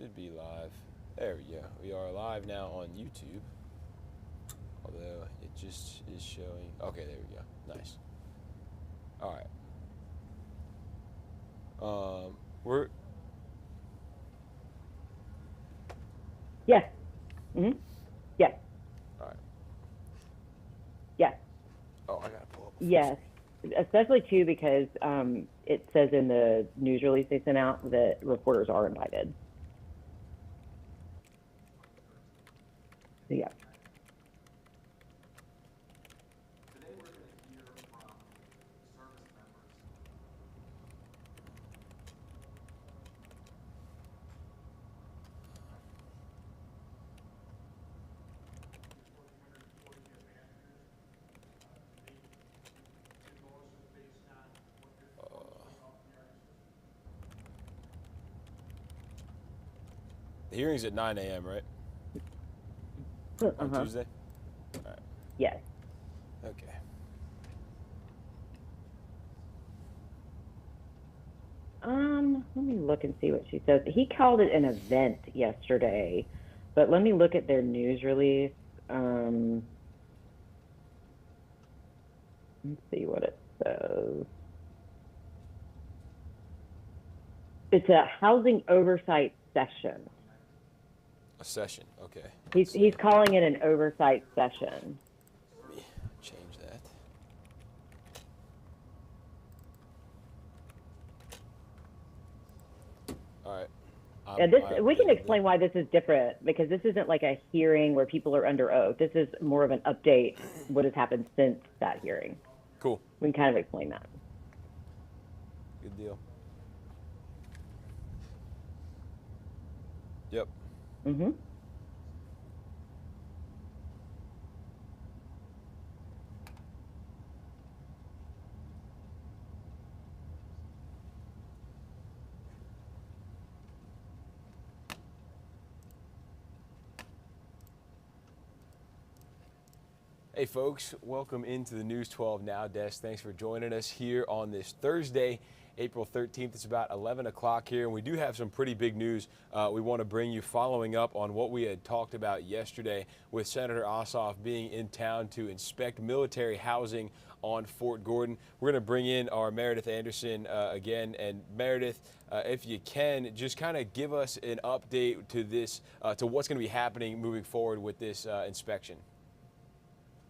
Should be live. There we go. We are live now on YouTube. Although it just is showing. Okay, there we go. Nice. All right. We're. Yes. Mm-hmm. Yes. All right. Yes. Oh, I gotta pull up. Yes. Especially too because it says in the news release they sent out that reporters are invited. So, yeah. Today we're going to hear from service members. The hearing's at 9 a.m., right? On Tuesday? All right. Yes. Okay. Let me look and see what she says. He called it an event yesterday, but let me look at their news release. Let's see what it says. It's a housing oversight session. A session. Okay. He's calling it an oversight session. Let me change that. All right. We can explain why this is different, because this isn't like a hearing where people are under oath. This is more of an update, what has happened since that hearing. Cool. We can kind of explain that. Good deal. Yep. Mm-hmm. Hey folks, welcome into the News 12 Now desk. Thanks for joining us here on this Thursday, April 13th. It's about 11 o'clock here, and we do have some pretty big news we want to bring you following up on what we had talked about yesterday with Senator Ossoff being in town to inspect military housing on Fort Gordon. We're going to bring in our Meredith Anderson again. And Meredith, if you can, just kind of give us an update to this, to what's going to be happening moving forward with this inspection.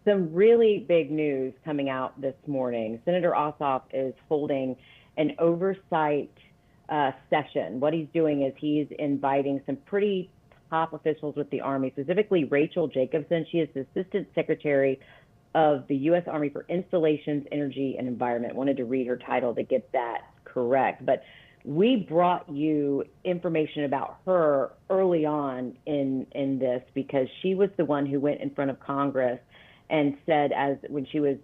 Some really big news coming out this morning. Senator Ossoff is holding an oversight session. What he's doing is he's inviting some pretty top officials with the Army, specifically Rachel Jacobson. She is the Assistant Secretary of the U.S. Army for Installations, Energy, and Environment. Wanted to read her title to get that correct. But we brought you information about her early on in this because she was the one who went in front of Congress and said, when she was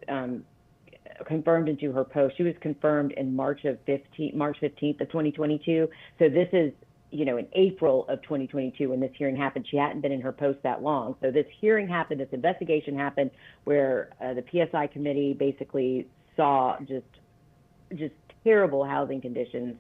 confirmed into her post, she was confirmed in March 15th of 2022. So this is, in April of 2022 when this hearing happened. She hadn't been in her post that long. So this hearing happened, this investigation happened, where the PSI committee basically saw just terrible housing conditions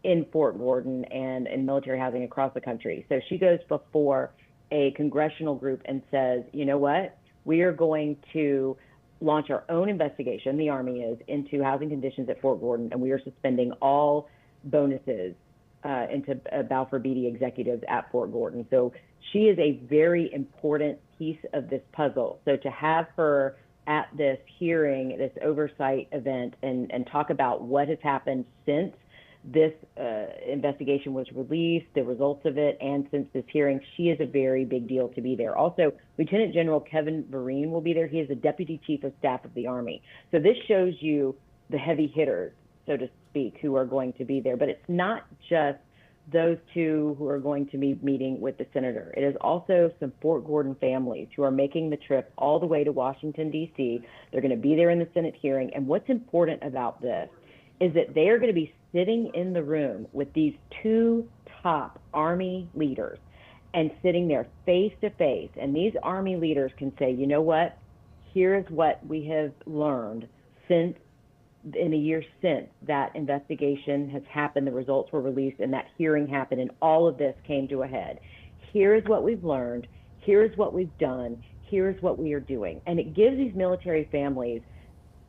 in Fort Gordon and in military housing across the country. So she goes before a congressional group and says, you know what? We are going to launch our own investigation, the Army is, into housing conditions at Fort Gordon, and we are suspending all bonuses into Balfour Beatty executives at Fort Gordon. So she is a very important piece of this puzzle. So to have her at this hearing, this oversight event, and talk about what has happened since this investigation was released, the results of it, and since this hearing, she is a very big deal to be there. Also, Lieutenant General Kevin Vereen will be there. He is the Deputy Chief of Staff of the Army. So this shows you the heavy hitters, so to speak, who are going to be there. But it's not just those two who are going to be meeting with the senator. It is also some Fort Gordon families who are making the trip all the way to Washington, D.C. They're going to be there in the Senate hearing. And what's important about this is that they are going to be sitting in the room with these two top Army leaders and sitting there face to face. And these Army leaders can say, you know what, here's what we have learned since in the years since that investigation has happened, the results were released, and that hearing happened, and all of this came to a head. Here is what we've learned. Here's what we've done. Here's what we are doing. And it gives these military families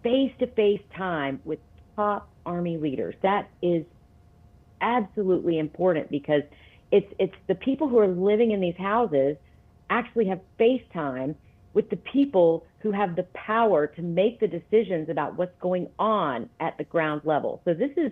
face-to-face time with top Army leaders. That is absolutely important because it's the people who are living in these houses actually have face time with the people who have the power to make the decisions about what's going on at the ground level. So this is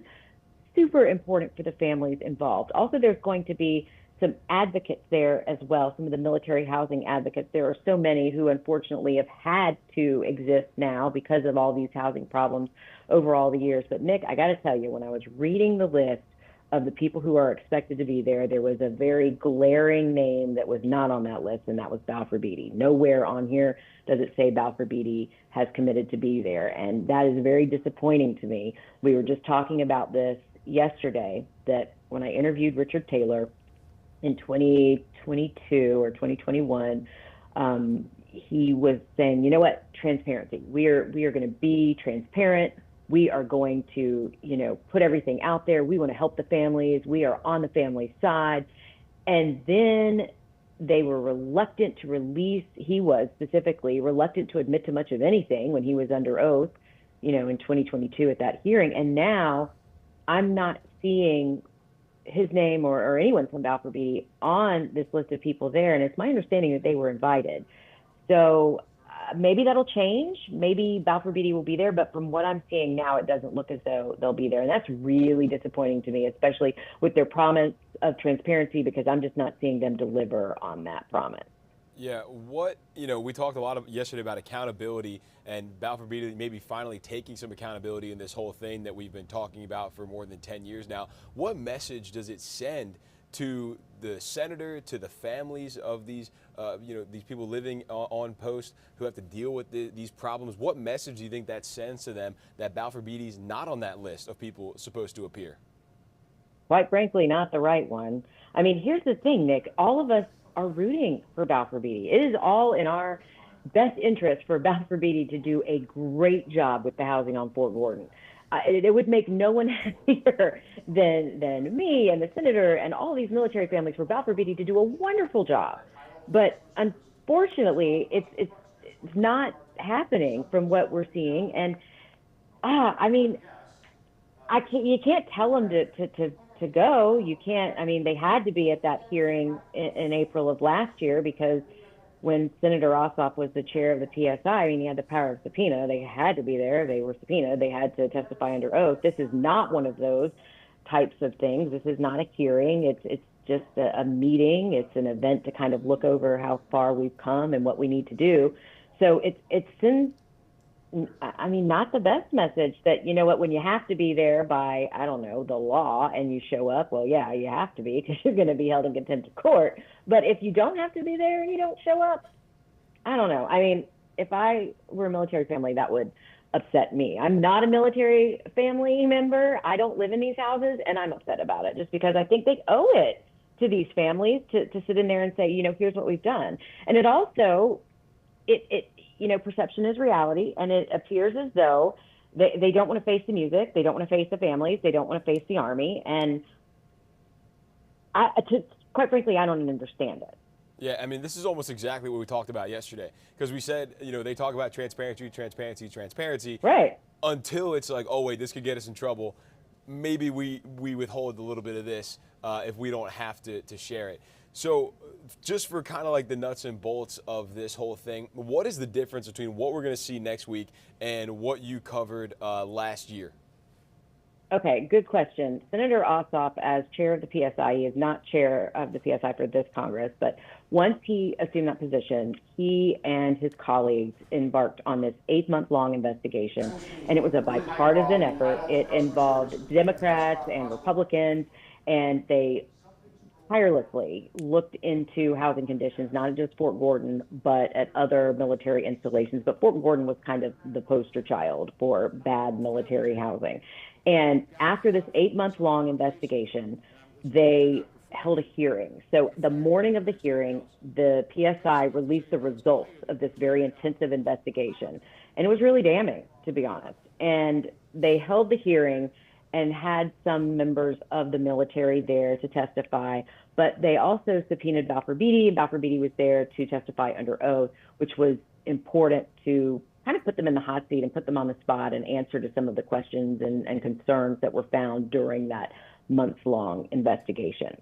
super important for the families involved. Also, there's going to be some advocates there as well, some of the military housing advocates. There are so many who unfortunately have had to exist now because of all these housing problems over all the years. But Nick, I got to tell you, when I was reading the list of the people who are expected to be there, there was a very glaring name that was not on that list, and that was Balfour Beatty. Nowhere on here does it say Balfour Beatty has committed to be there, and that is very disappointing to me. We were just talking about this yesterday, that when I interviewed Richard Taylor in 2022 or 2021, he was saying, you know what, transparency. We are going to be transparent. We are going to, put everything out there. We want to help the families. We are on the family side. And then they were reluctant to release, he was specifically reluctant to admit to much of anything when he was under oath, in 2022 at that hearing. And now I'm not seeing his name or anyone from Balfour Beatty on this list of people there. And it's my understanding that they were invited. So maybe that'll change. Maybe Balfour Beatty will be there, but from what I'm seeing now, it doesn't look as though they'll be there. And that's really disappointing to me, especially with their promise of transparency, because I'm just not seeing them deliver on that promise. Yeah, we talked a lot yesterday about accountability and Balfour Beatty maybe finally taking some accountability in this whole thing that we've been talking about for more than 10 years now. What message does it send to the senator, to the families of these, these people living on post who have to deal with these problems? What message do you think that sends to them that Balfour Beatty's not on that list of people supposed to appear? Quite frankly, not the right one. I mean, here's the thing, Nick. All of us are rooting for Balfour Beatty. It is all in our best interest for Balfour Beatty to do a great job with the housing on Fort Gordon. It would make no one happier than me and the senator and all these military families for Balfour Beatty to do a wonderful job. But unfortunately, it's not happening from what we're seeing. And you can't tell them to go. You can't. I mean, they had to be at that hearing in April of last year because when Senator Ossoff was the chair of the PSI, he had the power of subpoena. They had to be there. They were subpoenaed. They had to testify under oath. This is not one of those types of things. This is not a hearing. It's just a meeting. It's an event to kind of look over how far we've come and what we need to do. So it sends, not the best message that, when you have to be there by, the law and you show up, well, yeah, you have to be because you're going to be held in contempt of court. But if you don't have to be there and you don't show up, I don't know. If I were a military family, that would upset me. I'm not a military family member. I don't live in these houses, and I'm upset about it just because I think they owe it to these families to sit in there and say, here's what we've done. And it also, perception is reality, and it appears as though they don't want to face the music, they don't want to face the families, they don't want to face the Army, and quite frankly, I don't even understand it. Yeah, this is almost exactly what we talked about yesterday, because we said, they talk about transparency, right? Until it's like, oh wait, this could get us in trouble. Maybe we withhold a little bit of this if we don't have to share it. So just for kind of like the nuts and bolts of this whole thing, what is the difference between what we're going to see next week and what you covered last year? Okay, good question. Senator Ossoff, as chair of the PSI, he is not chair of the PSI for this Congress, but once he assumed that position, he and his colleagues embarked on this 8-month-long investigation, and it was a bipartisan effort. It involved Democrats and Republicans, and they tirelessly looked into housing conditions, not just Fort Gordon, but at other military installations. But Fort Gordon was kind of the poster child for bad military housing. And after this 8-month-long investigation, they held a hearing. So the morning of the hearing, the PSI released the results of this very intensive investigation. And it was really damning, to be honest. And they held the hearing and had some members of the military there to testify, but they also subpoenaed Balfour Beatty. Balfour Beatty was there to testify under oath, which was important to kind of put them in the hot seat and put them on the spot and answer to some of the questions and concerns that were found during that months-long investigation.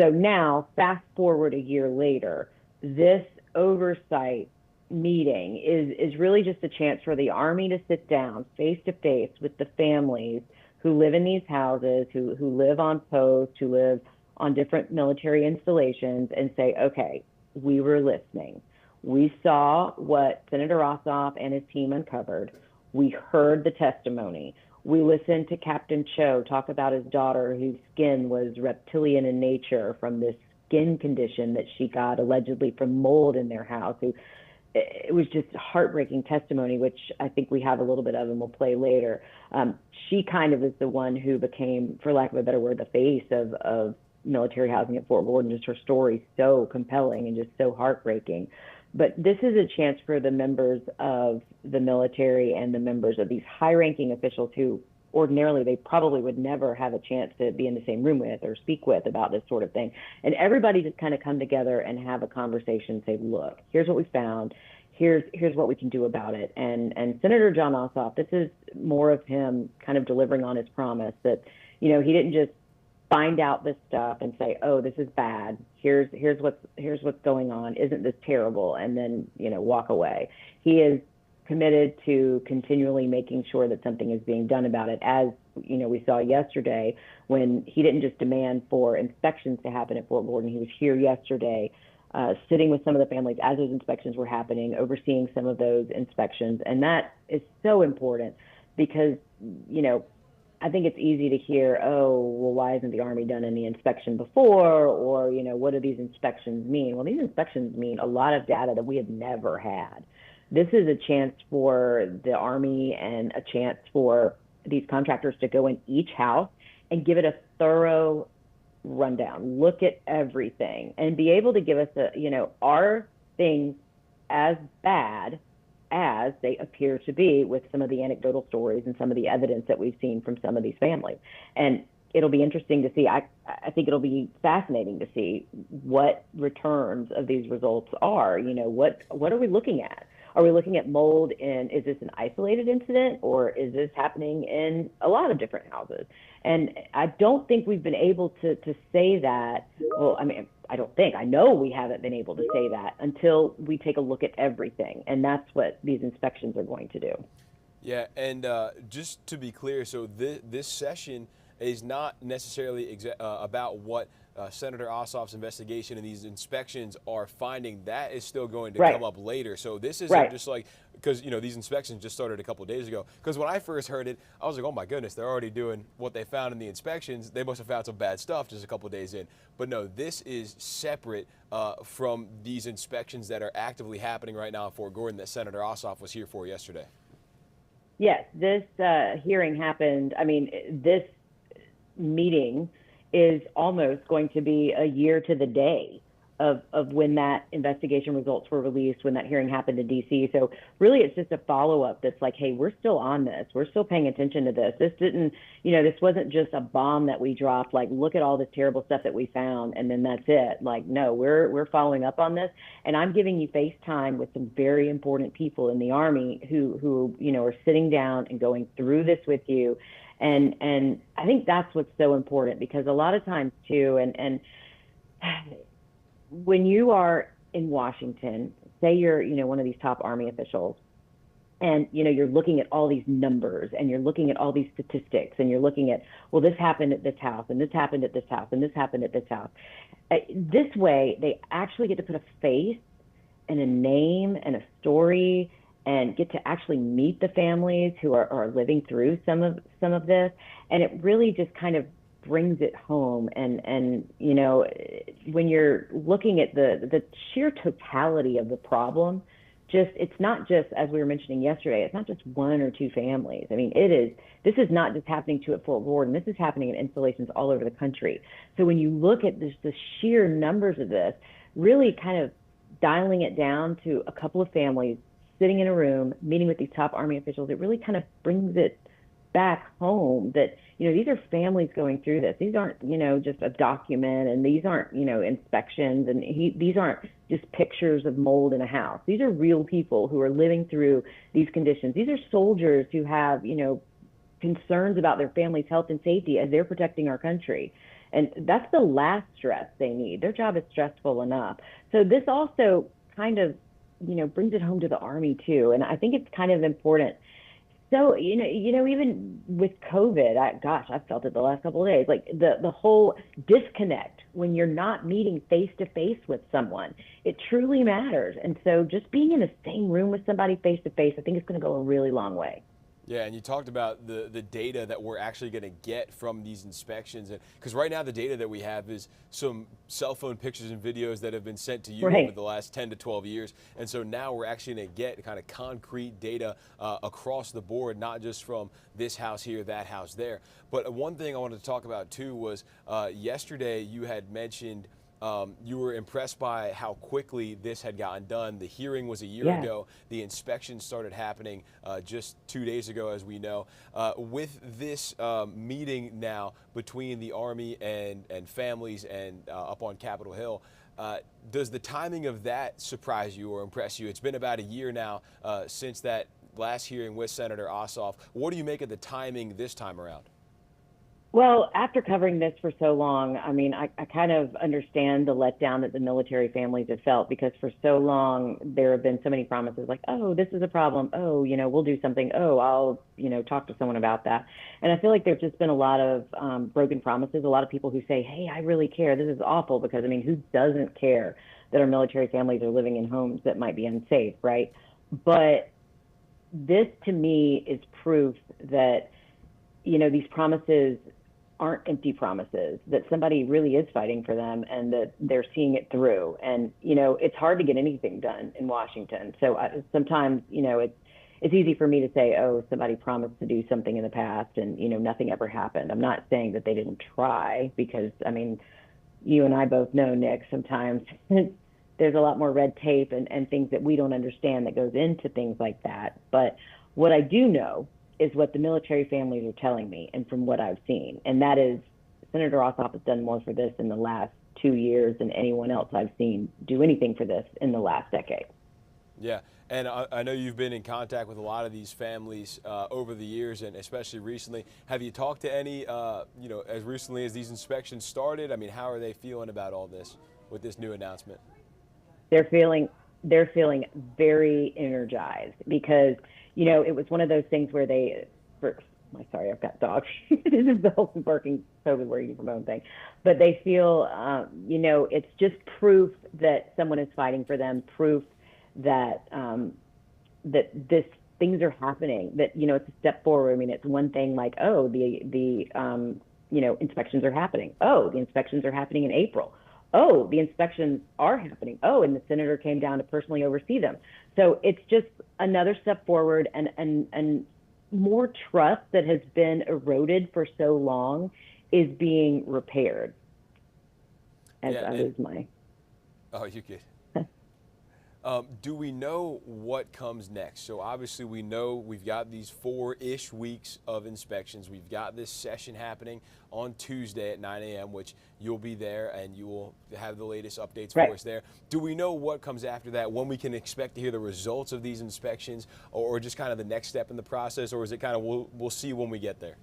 So now, fast forward a year later, this oversight meeting is really just a chance for the Army to sit down face to face with the families who live in these houses, who live on post, who live on different military installations, and say, okay, we were listening. We saw what Senator Ossoff and his team uncovered. We heard the testimony. We listened to Captain Cho talk about his daughter whose skin was reptilian in nature from this skin condition that she got allegedly from mold in their house. It was just heartbreaking testimony, which I think we have a little bit of and we'll play later. She kind of is the one who became, for lack of a better word, the face of military housing at Fort Gordon. Just her story so compelling and just so heartbreaking. But this is a chance for the members of the military and the members of these high-ranking officials who ordinarily they probably would never have a chance to be in the same room with or speak with about this sort of thing. And everybody just kind of come together and have a conversation, say, look, here's what we found. Here's what we can do about it. And Senator Jon Ossoff, this is more of him kind of delivering on his promise that, he didn't just find out this stuff and say, oh, this is bad. Here's what's going on. Isn't this terrible? And then, walk away. He is committed to continually making sure that something is being done about it. As, we saw yesterday when he didn't just demand for inspections to happen at Fort Gordon. He was here yesterday, sitting with some of the families as those inspections were happening, overseeing some of those inspections. And that is so important because, I think it's easy to hear, oh, well, why hasn't the Army done any inspection before? Or, what do these inspections mean? Well, these inspections mean a lot of data that we have never had. This is a chance for the Army and a chance for these contractors to go in each house and give it a thorough rundown, look at everything, and be able to give us are things as bad as they appear to be with some of the anecdotal stories and some of the evidence that we've seen from some of these families. And it'll be interesting to see. I think it'll be fascinating to see what returns of these results are. What are we looking at? Are we looking at mold is this an isolated incident, or is this happening in a lot of different houses? And I don't think we've been able to say that. Well, I know we haven't been able to say that until we take a look at everything. And that's what these inspections are going to do. Yeah, and just to be clear, so this session is not necessarily about what Senator Ossoff's investigation and these inspections are finding. That is still going to come up later. So this isn't just like, because these inspections just started a couple of days ago. Because when I first heard it, I was like, oh my goodness, they're already doing what they found in the inspections. They must have found some bad stuff just a couple of days in. But no, this is separate from these inspections that are actively happening right now in Fort Gordon that Senator Ossoff was here for yesterday. Yes, this hearing happened. This meeting is almost going to be a year to the day of when that investigation results were released, when that hearing happened in D.C. So really it's just a follow-up that's like, hey, we're still on this. We're still paying attention to this. This didn't, this wasn't just a bomb that we dropped, like, look at all this terrible stuff that we found and then that's it. Like, no, we're following up on this. And I'm giving you FaceTime with some very important people in the Army who are sitting down and going through this with you. And I think that's what's so important, because a lot of times too, and when you are in Washington, say you're, one of these top Army officials, and, you're looking at all these numbers and you're looking at all these statistics and you're looking at, well, this happened at this house and this happened at this house and this happened at this house. This way, they actually get to put a face and a name and a story and get to actually meet the families who are living through some of this. And it really just kind of brings it home. And when you're looking at the sheer totality of the problem, it's not just, as we were mentioning yesterday, it's not just one or two families. This is not just happening at Fort Gordon. This is happening in installations all over the country. So when you look at the sheer numbers of this, really kind of dialing it down to a couple of families sitting in a room, meeting with these top Army officials, it really kind of brings it back home that, these are families going through this. These aren't, just a document, and these aren't, inspections, and these aren't just pictures of mold in a house. These are real people who are living through these conditions. These are soldiers who have, concerns about their family's health and safety as they're protecting our country. And that's the last stress they need. Their job is stressful enough. So this also kind of, brings it home to the Army too. And I think it's kind of important. So, even with COVID, I've felt it the last couple of days, like the whole disconnect when you're not meeting face to face with someone, it truly matters. And so just being in the same room with somebody face to face, I think it's going to go a really long way. Yeah, and you talked about the data that we're actually going to get from these inspections, because right now the data that we have is some cell phone pictures and videos that have been sent to you Right. over the last 10 to 12 years, and so now we're actually going to get kind of concrete data across the board, not just from this house here, that house there. But one thing I wanted to talk about too was yesterday you had mentioned you were impressed by how quickly this had gotten done. The hearing was a year ago. The inspection started happening just 2 days ago, as we know. With this meeting now between the Army and families and up on Capitol Hill, does the timing of that surprise you or impress you? It's been about a year now since that last hearing with Senator Ossoff. What do you make of the timing this time around? Well, after covering this for so long, I mean, I kind of understand the letdown that the military families have felt, because for so long there have been so many promises like, oh, this is a problem. Oh, we'll do something. Oh, I'll, talk to someone about that. And I feel like there's just been a lot of broken promises, a lot of people who say, hey, I really care. This is awful, because, I mean, who doesn't care that our military families are living in homes that might be unsafe, right? But this, to me, is proof that, these promises aren't empty promises, that somebody really is fighting for them and that they're seeing it through. And, it's hard to get anything done in Washington. So sometimes, it's easy for me to say, oh, somebody promised to do something in the past and, nothing ever happened. I'm not saying that they didn't try, because, I mean, you and I both know, Nick, sometimes there's a lot more red tape and things that we don't understand that goes into things like that. But what I do know is what the military families are telling me, and from what I've seen. And that is, Senator Ossoff has done more for this in the last 2 years than anyone else I've seen do anything for this in the last decade. Yeah, and I know you've been in contact with a lot of these families over the years, and especially recently. Have you talked to any, as recently as these inspections started? I mean, how are they feeling about all this with this new announcement? They're feeling very energized, because it was one of those things where sorry, I've got dogs. This is the whole barking COVID working from home thing. But they feel, it's just proof that someone is fighting for them, proof that that things are happening, that, it's a step forward. I mean, it's one thing like, oh, the inspections are happening. Oh, the inspections are happening in April. Oh, the inspections are happening. Oh, and the senator came down to personally oversee them. So it's just another step forward, and more trust that has been eroded for so long is being repaired. As I lose my. Oh, you good. Do we know what comes next? So obviously we know we've got these 4-ish weeks of inspections. We've got this session happening on Tuesday at 9 a.m., which you'll be there and you will have the latest updates for us there. Do we know what comes after that, when we can expect to hear the results of these inspections, or just kind of the next step in the process, or is it kind of we'll see when we get there?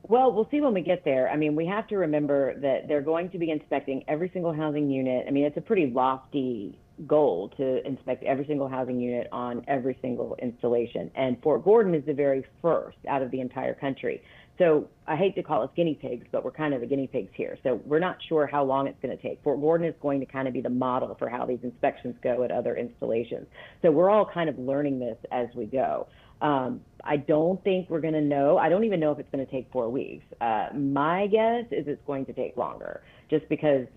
Well, we'll see when we get there. I mean, we have to remember that they're going to be inspecting every single housing unit. I mean, it's a pretty lofty goal to inspect every single housing unit on every single installation. And Fort Gordon is the very first out of the entire country. So I hate to call us guinea pigs, but we're kind of the guinea pigs here. So we're not sure how long it's going to take. Fort Gordon is going to kind of be the model for how these inspections go at other installations. So we're all kind of learning this as we go. I don't think we're going to know. I don't even know if it's going to take 4 weeks. My guess is it's going to take longer, just because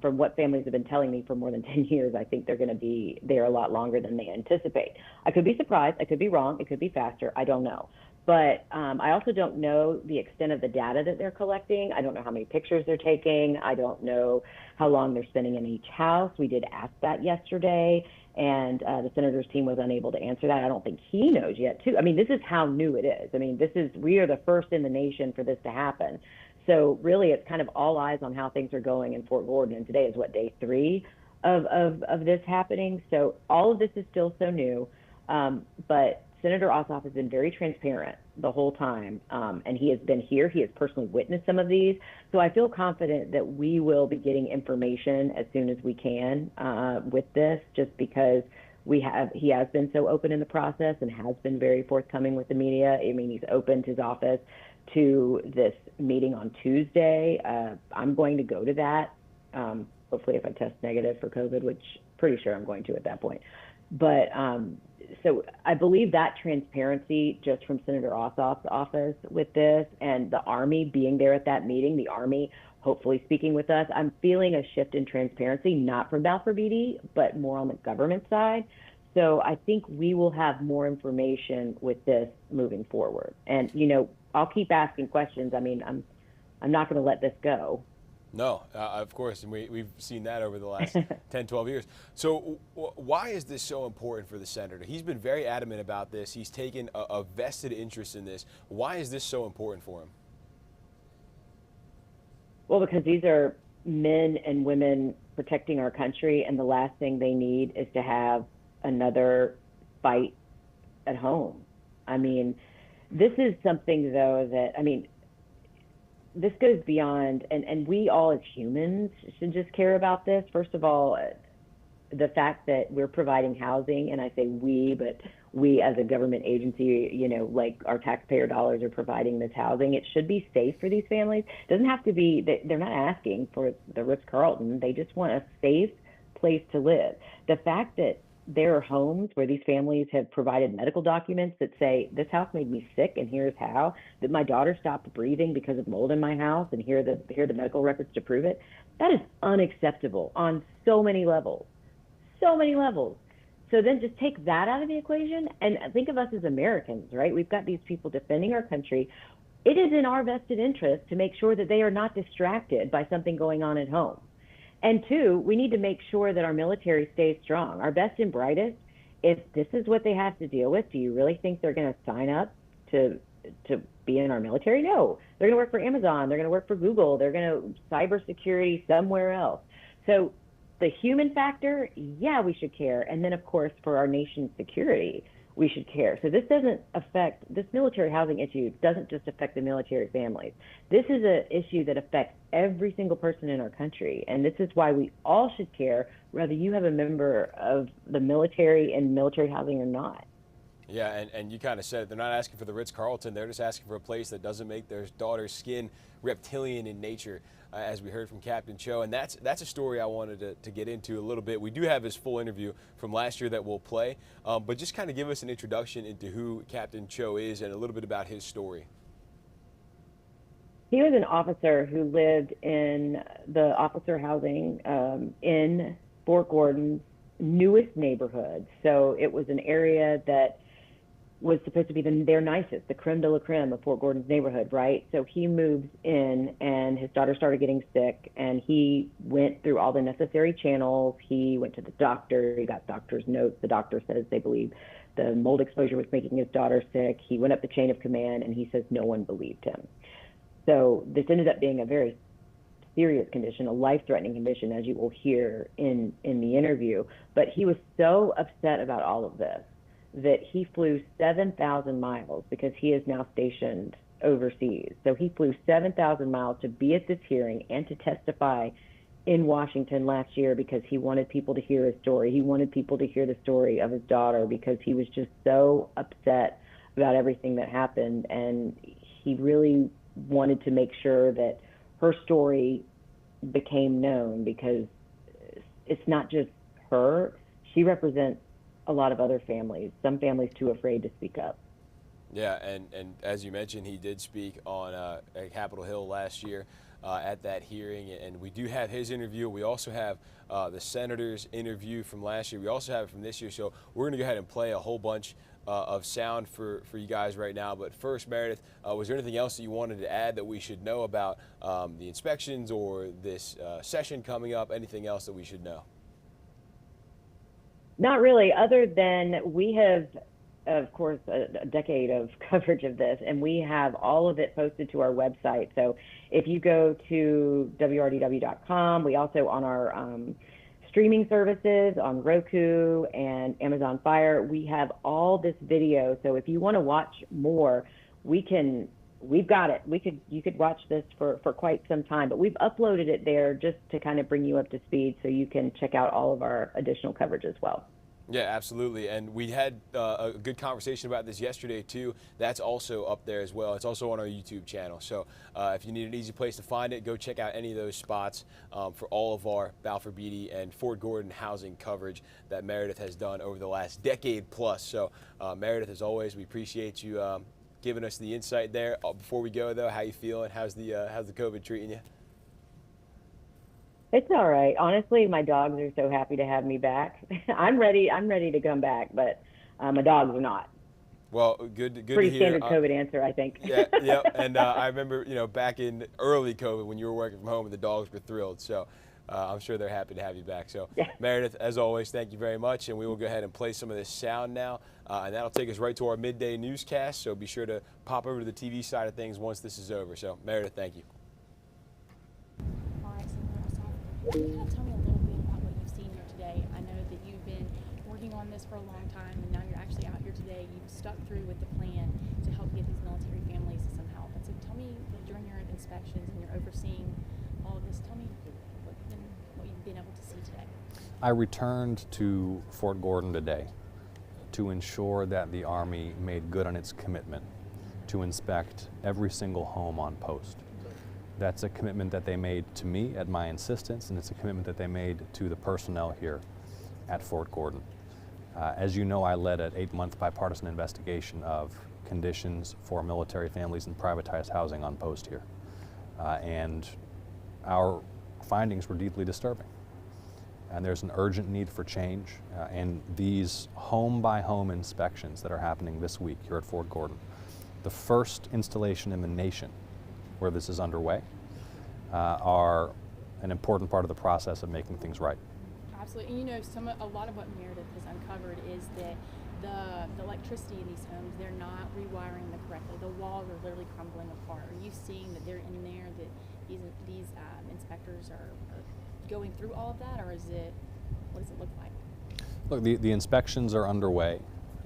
from what families have been telling me for more than 10 years, I think they're going to be there a lot longer than they anticipate. I could be surprised. I could be wrong. It could be faster. I don't know. But I also don't know the extent of the data that they're collecting. I don't know how many pictures they're taking. I don't know how long they're spending in each house. We did ask that yesterday, and the senator's team was unable to answer that. I don't think he knows yet, too. I mean, this is how new it is. I mean, we are the first in the nation for this to happen. So really, it's kind of all eyes on how things are going in Fort Gordon. And today is what, day 3 of this happening. So all of this is still so new. But Senator Ossoff has been very transparent the whole time, and he has been here. He has personally witnessed some of these. So I feel confident that we will be getting information as soon as we can with this, just because he has been so open in the process and has been very forthcoming with the media. I mean, he's opened his office to this meeting on Tuesday. I'm going to go to that, hopefully if I test negative for COVID, which pretty sure I'm going to at that point. But so I believe that transparency just from Senator Ossoff's office with this, and the Army being there at that meeting, the Army hopefully speaking with us, I'm feeling a shift in transparency, not from Balfour Beatty, but more on the government side. So I think we will have more information with this moving forward. And, I'll keep asking questions. I mean, I'm not going to let this go. No, of course, and we've seen that over the last 10, 12 years. So why is this so important for the senator? He's been very adamant about this. He's taken a vested interest in this. Why is this so important for him? Well, because these are men and women protecting our country, and the last thing they need is to have another fight at home. I mean, this is something, though, that, this goes beyond, and we all as humans should just care about this. First of all, the fact that we're providing housing, and I say we, but we as a government agency, like our taxpayer dollars are providing this housing. It should be safe for these families. It doesn't have to be, they're not asking for the Ritz-Carlton. They just want a safe place to live. The fact that there are homes where these families have provided medical documents that say, this house made me sick and here's how, that my daughter stopped breathing because of mold in my house, and here are the medical records to prove it. That is unacceptable on so many levels. So many levels. So then just take that out of the equation and think of us as Americans, right? We've got these people defending our country. It is in our vested interest to make sure that they are not distracted by something going on at home. And 2, we need to make sure that our military stays strong. Our best and brightest, if this is what they have to deal with, do you really think they're going to sign up to be in our military? No. They're going to work for Amazon. They're going to work for Google. They're going to cybersecurity somewhere else. So the human factor, yeah, we should care. And then, of course, for our nation's security, we should care. So this military housing issue doesn't just affect the military families. This is an issue that affects every single person in our country. And this is why we all should care, whether you have a member of the military and military housing or not. Yeah, and you kind of said it. They're not asking for the Ritz-Carlton. They're just asking for a place that doesn't make their daughter's skin reptilian in nature, as we heard from Captain Cho. And that's a story I wanted to get into a little bit. We do have his full interview from last year that we'll play, but just kind of give us an introduction into who Captain Cho is and a little bit about his story. He was an officer who lived in the officer housing in Fort Gordon's newest neighborhood. So it was an area that was supposed to be their nicest, the creme de la creme of Fort Gordon's neighborhood, right? So he moved in, and his daughter started getting sick, and he went through all the necessary channels. He went to the doctor. He got doctor's notes. The doctor says they believe the mold exposure was making his daughter sick. He went up the chain of command, and he says no one believed him. So this ended up being a very serious condition, a life-threatening condition, as you will hear in the interview. But he was so upset about all of this that he flew 7,000 miles because he is now stationed overseas. So he flew 7,000 miles to be at this hearing and to testify in Washington last year because he wanted people to hear his story. He wanted people to hear the story of his daughter because he was just so upset about everything that happened. And he really wanted to make sure that her story became known, because it's not just her. She represents a lot of other families, some families too afraid to speak up. Yeah, and as you mentioned, he did speak on at Capitol Hill last year at that hearing, and we do have his interview. We also have the senator's interview from last year. We also have it from this year, so we're going to go ahead and play a whole bunch of sound for you guys right now. But first, Meredith, was there anything else that you wanted to add that we should know about the inspections or this session coming up? Anything else that we should know? Not really, other than we have, of course, a decade of coverage of this, and we have all of it posted to our website. So if you go to WRDW.com, we also on our streaming services on Roku and Amazon Fire, we have all this video. So if you want to watch more, we've got it. You could watch this for quite some time, but we've uploaded it there just to kind of bring you up to speed so you can check out all of our additional coverage as well. Yeah, absolutely. And we had a good conversation about this yesterday, too. That's also up there as well. It's also on our YouTube channel. So if you need an easy place to find it, go check out any of those spots for all of our Balfour Beatty and Fort Gordon housing coverage that Meredith has done over the last decade plus. So Meredith, as always, we appreciate you giving us the insight there. Before we go, though, how you feeling? How's the COVID treating you? It's all right. Honestly, my dogs are so happy to have me back. I'm ready to come back, but my dogs are not. Well, good to hear. Pretty standard COVID answer, I think. Yeah. And I remember, back in early COVID when you were working from home and the dogs were thrilled. So I'm sure they're happy to have you back. So yeah. Meredith, as always, thank you very much. And we will go ahead and play some of this sound now. And that'll take us right to our midday newscast. So be sure to pop over to the TV side of things once this is over. So Meredith, thank you. Can you kind of tell me a little bit about what you've seen here today? I know that you've been working on this for a long time, and now you're actually out here today. You've stuck through with the plan to help get these military families some help. And so tell me, during your inspections and you're overseeing all of this, tell me what you've been able to see today. I returned to Fort Gordon today to ensure that the Army made good on its commitment to inspect every single home on post. That's a commitment that they made to me at my insistence, and it's a commitment that they made to the personnel here at Fort Gordon. As you know, I led an 8-month bipartisan investigation of conditions for military families in privatized housing on post here. And our findings were deeply disturbing. And there's an urgent need for change. And these home-by-home inspections that are happening this week here at Fort Gordon, the first installation in the nation where this is underway, are an important part of the process of making things right. Absolutely. And a lot of what Meredith has uncovered is that the electricity in these homes, they're not rewiring them correctly. The walls are literally crumbling apart. Are you seeing that they're in there, that these inspectors are going through all of that, or what does it look like? Look, the inspections are underway,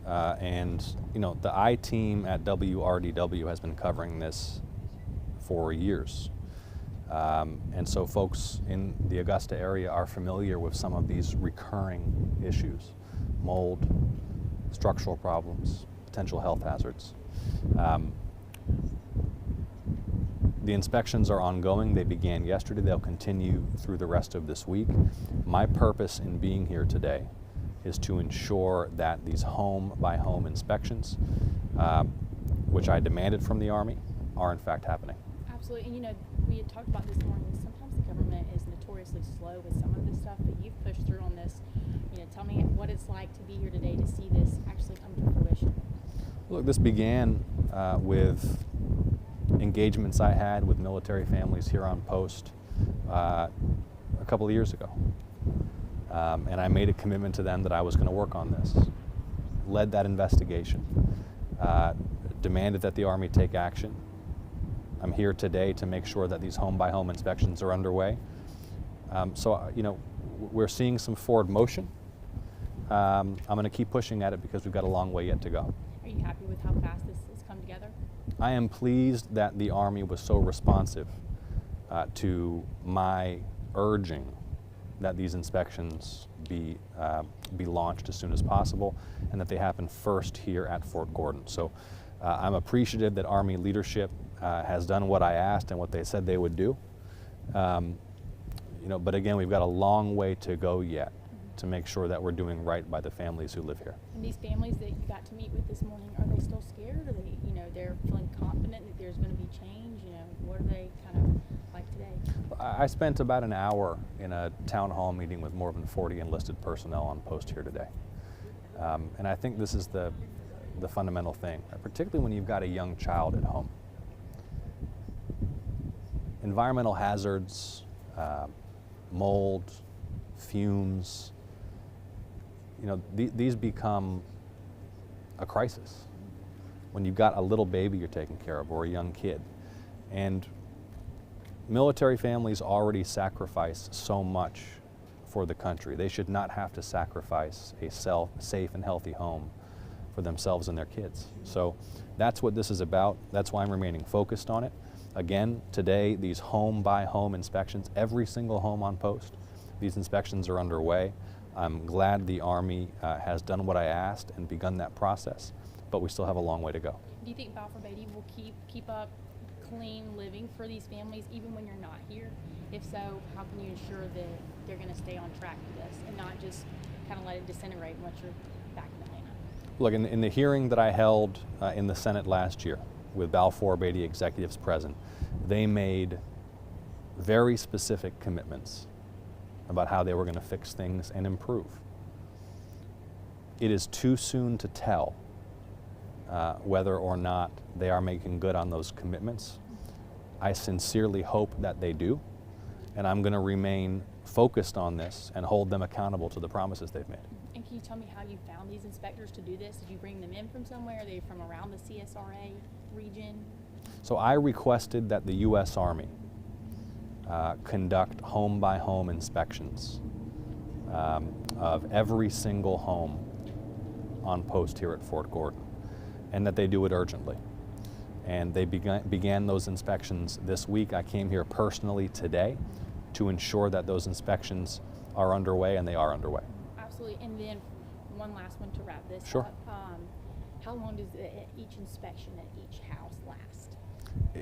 and the I-team at WRDW has been covering this for years. And so folks in the Augusta area are familiar with some of these recurring issues: mold, structural problems, potential health hazards. The inspections are ongoing. They began yesterday. They'll continue through the rest of this week. My purpose in being here today is to ensure that these home-by-home inspections, which I demanded from the Army, are in fact happening. Absolutely. And we had talked about this morning. Sometimes the government is notoriously slow with some of this stuff, but you've pushed through on this. Tell me what it's like to be here today to see this actually come to fruition. Look, this began with engagements I had with military families here on post a couple of years ago. And I made a commitment to them that I was going to work on this. Led that investigation. Demanded that the Army take action. I'm here today to make sure that these home-by-home inspections are underway. We're seeing some forward motion. I'm going to keep pushing at it because we've got a long way yet to go. Are you happy with how fast this has come together? I am pleased that the Army was so responsive to my urging that these inspections be launched as soon as possible, and that they happen first here at Fort Gordon. So I'm appreciative that Army leadership has done what I asked and what they said they would do. But again, we've got a long way to go yet to make sure that we're doing right by the families who live here. And these families that you got to meet with this morning, are they still scared? Are they, they're feeling confident that there's going to be change? What are they kind of like today? I spent about an hour in a town hall meeting with more than 40 enlisted personnel on post here today. And I think this is the the fundamental thing, particularly when you've got a young child at home. Environmental hazards, mold, fumes, these become a crisis when you've got a little baby you're taking care of or a young kid. And military families already sacrifice so much for the country. They should not have to sacrifice a safe and healthy home for themselves and their kids. So that's what this is about. That's why I'm remaining focused on it. Again, today, these home-by-home inspections, every single home on post, these inspections are underway. I'm glad the Army has done what I asked and begun that process, but we still have a long way to go. Do you think Balfour Beatty will keep up clean living for these families even when you're not here? If so, how can you ensure that they're going to stay on track with this and not just kind of let it disintegrate once you're back in Atlanta? Look, in the hearing that I held in the Senate last year with Balfour Beatty executives present, they made very specific commitments about how they were going to fix things and improve. It is too soon to tell whether or not they are making good on those commitments. I sincerely hope that they do, and I'm going to remain focused on this and hold them accountable to the promises they've made. And can you tell me how you found these inspectors to do this? Did you bring them in from somewhere? Are they from around the CSRA region? So I requested that the U.S. Army conduct home-by-home inspections of every single home on post here at Fort Gordon, and that they do it urgently. And they began those inspections this week. I came here personally today to ensure that those inspections are underway, and they are underway. Absolutely. And then one last one to wrap this Sure. up. How long does each inspection at each house last?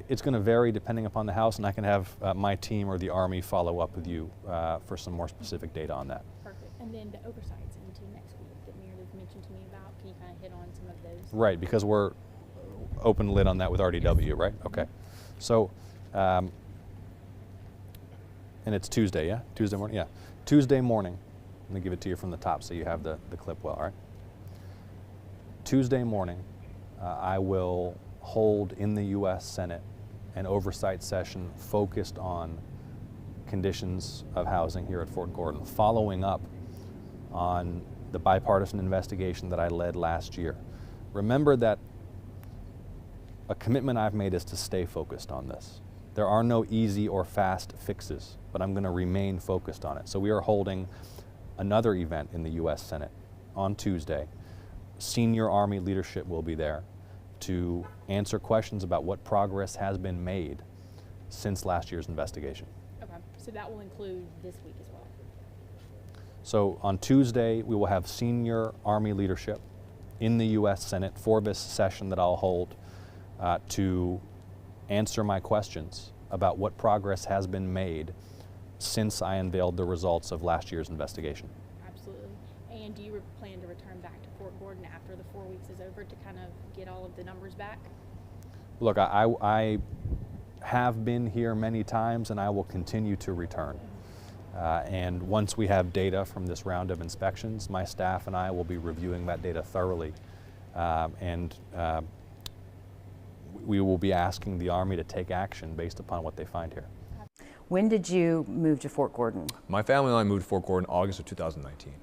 It's going to vary depending upon the house, and I can have my team or the Army follow up with you for some more specific data on that. Perfect. And then the oversights into next week that Meredith mentioned to me about, can you kind of hit on some of those? Right, because we're open lid on that with RDW, right? Okay. So, and it's Tuesday, yeah? Tuesday morning, yeah. Tuesday morning, let me give it to you from the top so you have the clip well, all right? Tuesday morning, I will hold in the U.S. Senate an oversight session focused on conditions of housing here at Fort Gordon, following up on the bipartisan investigation that I led last year. Remember that a commitment I've made is to stay focused on this. There are no easy or fast fixes, but I'm going to remain focused on it. So we are holding another event in the U.S. Senate on Tuesday. Senior Army leadership will be there to answer questions about what progress has been made since last year's investigation. Okay, so that will include this week as well. So on Tuesday, we will have senior Army leadership in the U.S. Senate for this session that I'll hold to answer my questions about what progress has been made since I unveiled the results of last year's investigation. Absolutely. And do you plan to return back to Fort Gordon after the 4 weeks is over to kind of get all of the numbers back? Look, I have been here many times, and I will continue to return. And once we have data from this round of inspections, my staff and I will be reviewing that data thoroughly, and we will be asking the Army to take action based upon what they find here. When did you move to Fort Gordon? My family and I moved to Fort Gordon in August of 2019.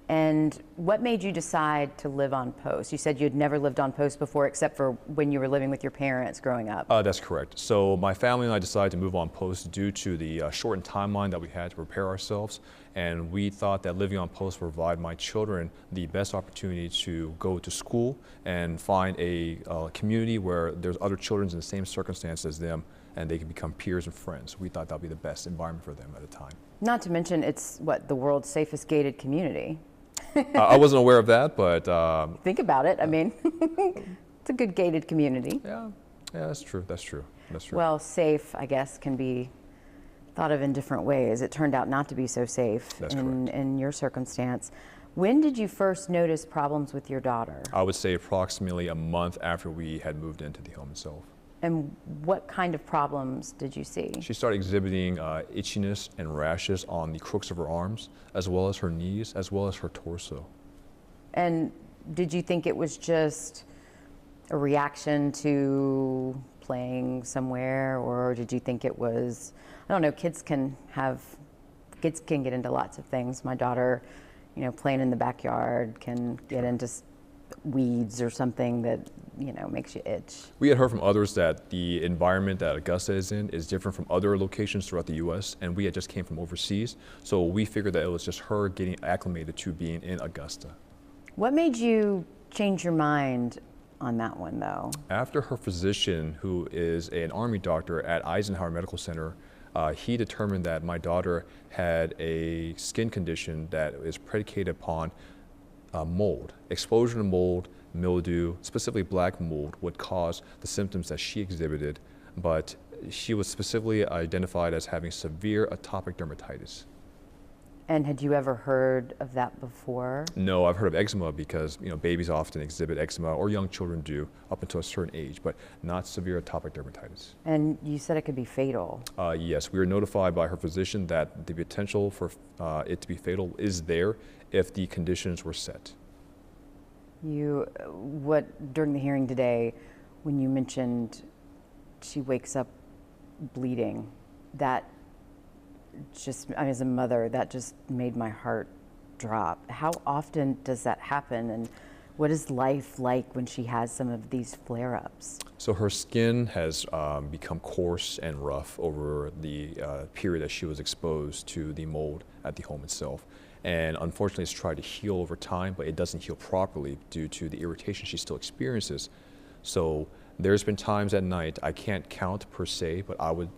And what made you decide to live on post? You said you'd never lived on post before except for when you were living with your parents growing up. That's correct. So my family and I decided to move on post due to the shortened timeline that we had to prepare ourselves. And we thought that living on post would provide my children the best opportunity to go to school and find a community where there's other children in the same circumstances as them, and they can become peers and friends. We thought that would be the best environment for them at the time. Not to mention it's, what, the world's safest gated community. I wasn't aware of that, but... Think about it. I mean, it's a good gated community. Yeah, that's true. That's true. That's true. Well, safe, I guess, can be thought of in different ways. It turned out not to be so safe in your circumstance. When did you first notice problems with your daughter? I would say approximately a month after we had moved into the home itself. And what kind of problems did you see? She started exhibiting itchiness and rashes on the crooks of her arms, as well as her knees, as well as her torso. And did you think it was just a reaction to playing somewhere, or did you think it was, I don't know, kids can get into lots of things. My daughter, playing in the backyard can get into weeds or something that, makes you itch. We had heard from others that the environment that Augusta is in is different from other locations throughout the U.S., and we had just came from overseas, so we figured that it was just her getting acclimated to being in Augusta. What made you change your mind on that one, though? After her physician, who is an Army doctor at Eisenhower Medical Center, he determined that my daughter had a skin condition that is predicated upon mold. Exposure to mold, mildew, specifically black mold, would cause the symptoms that she exhibited, but she was specifically identified as having severe atopic dermatitis. And had you ever heard of that before? No, I've heard of eczema because babies often exhibit eczema, or young children do, up until a certain age, but not severe atopic dermatitis. And you said it could be fatal. Yes, we were notified by her physician that the potential for it to be fatal is there if the conditions were set. During the hearing today, when you mentioned she wakes up bleeding, that just, as a mother, that just made my heart drop. How often does that happen, and what is life like when she has some of these flare-ups? So her skin has become coarse and rough over the period that she was exposed to the mold at the home itself. And unfortunately, it's tried to heal over time, but it doesn't heal properly due to the irritation she still experiences. So there's been times at night, I can't count per se, but I would